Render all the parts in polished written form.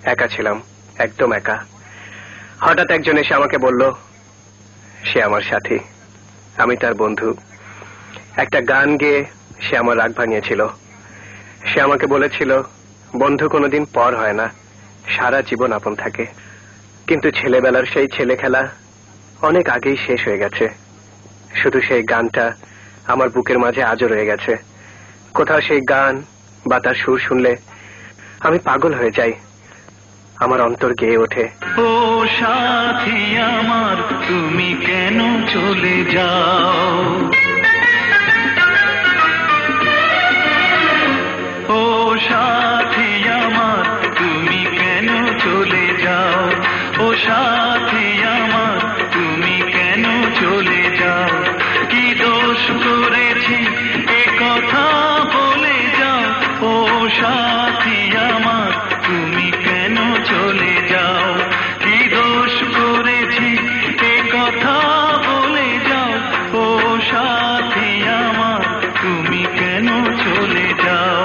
একা ছিলাম, একদম একা। হঠাৎ একজন এসে আমাকে বলল সে আমার সাথী, আমি তার বন্ধু। একটা গান গেয়ে সে আমার রাগ ভাঙিয়েছিল। সে আমাকে বলেছিল বন্ধু কোনোদিন পর হয় না, সারা জীবন আপন থাকে। কিন্তু ছেলেবেলার সেই ছেলে খেলা অনেক আগেই শেষ হয়ে গেছে। শুধু সেই গানটা আমার বুকের মাঝে আজও রয়ে গেছে। কোথাও সেই গান বা তার সুর শুনলে আমি পাগল হয়ে যাই, আমার অন্তর গেয়ে ওঠে। ও সাথী আমার, তুমি কেন চলে যাও? ও সাথী আমার, তুমি কেন চলে যাও? ও সাথী আমার, তুমি কেন চলে যাও? কি দোষ করেছি এ কথা বলে যাও। ও সাথী আমার, তুমি কেন চলে যাও? কি দোষ করেছি এ কথা বলে যাও। ও সাথী আমার, তুমি কেন চলে যাও?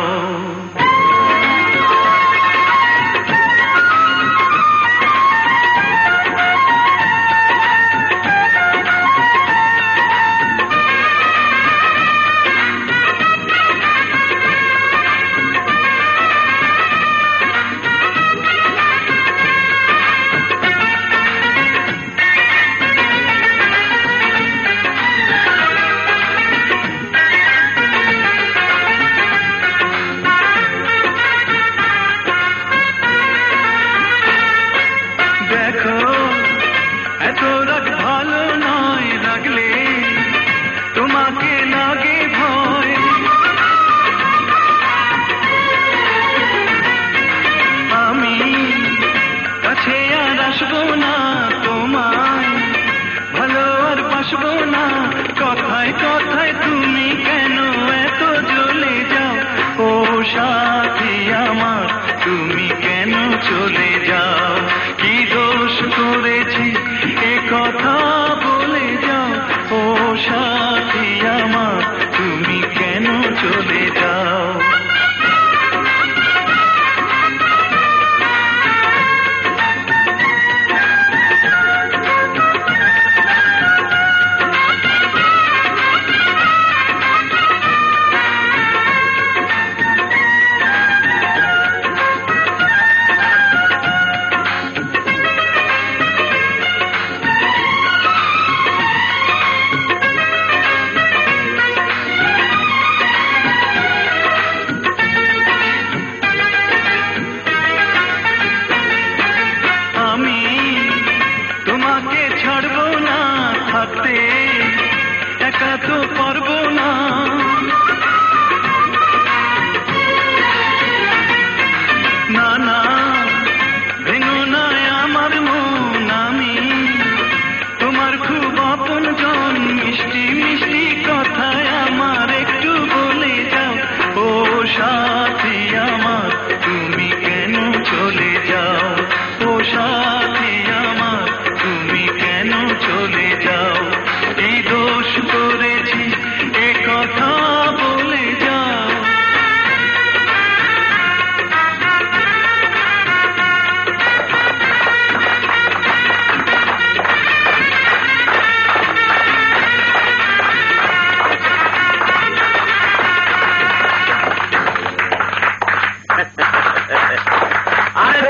দেখো এত রাগ ভালো নয়, রাগলে তোমাকে লাগে ভয়। আমি কাছে আর আসবো না, তোমায় ভালো আর বাসবো না। কথায় কথায় তুমি কেন এত জ্বলে যাও? ও সাথী আমার, তুমি কেন চলে যাও? কি দোষ করেছি এ কথা বলে যাও। ও সাথী আমার, তুমি কেন চলে যাও? আমি তোমাকে ছাড়বো না, থাকতে একা তো পারবো না। না না, ভেঙো না আমার মন, আমি তোমার খুব আপন জন। মিষ্টি মিষ্টি কথায় আমার একটু বলে যাও। ও সাথী আমার, তুমি কেন চলে যাও? ও সাথী আমার, তুমি কেন চলে যাও? এই দোষ করেছি এ কথা বলে যাও। আরে